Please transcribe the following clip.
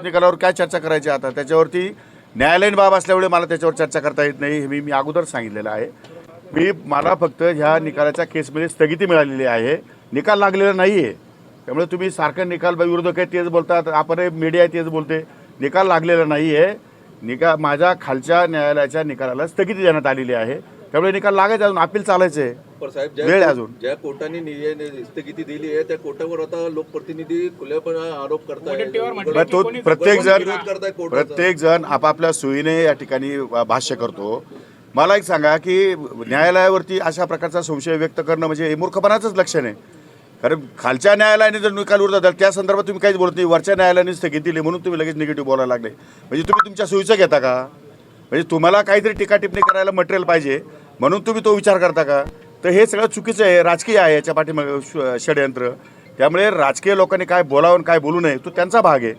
निकालावर काय चर्चा करायची आता? त्याच्यावरती न्यायालयीन बाब असल्यामुळे मला त्याच्यावर चर्चा करता येत नाही, हे मी अगोदर सांगितलेलं आहे. मला फक्त ह्या निकालाच्या केसमध्ये स्थगिती मिळालेली आहे, निकाल लागलेला नाही आहे. त्यामुळे तुम्ही सारखं निकाल विरोधक आहे तेच बोलतात, आपण मीडिया आहे तेच बोलते. निकाल लागलेला नाही आहे. माझ्या खालच्या न्यायालयाच्या निकालाला स्थगिती देण्यात आलेली आहे. त्यामुळे निकाल लागायचा, अजून अपील चालायचं आहे. वेळ अजून ज्या कोर्टाने स्थगिती दिली आहे त्या कोर्टावर आता लोकप्रतिनिधी खुलेपणे आरोप करतायत. तो प्रत्येक जण आपापल्या सोयीने या ठिकाणी भाष्य करतो. मला एक सांगा की न्यायालयावरती अशा प्रकारचा संशय व्यक्त करणं म्हणजे हे मूर्खपणाचंच लक्षण आहे. कारण खालच्या न्यायालयाने जर निकाल विरोधात त्या संदर्भात तुम्ही काहीच बोलत नाही, वरच्या न्यायालयाने स्थगिती दिली म्हणून तुम्ही लगेच निगेटिव्ह बोलायला लागले. म्हणजे तुम्ही तुमच्या सोयीचं घेता का? म्हणजे तुम्हाला काहीतरी टीका टिप्पणी करायला मटेरियल पाहिजे म्हणून तुम्ही तो विचार करता का? तर हे सगळं चुकीचं आहे, राजकीय आहे याच्या पाठीमागे षडयंत्र. त्यामुळे राजकीय लोकांनी काय बोलावं काय बोलू नये तो त्यांचा भाग आहे.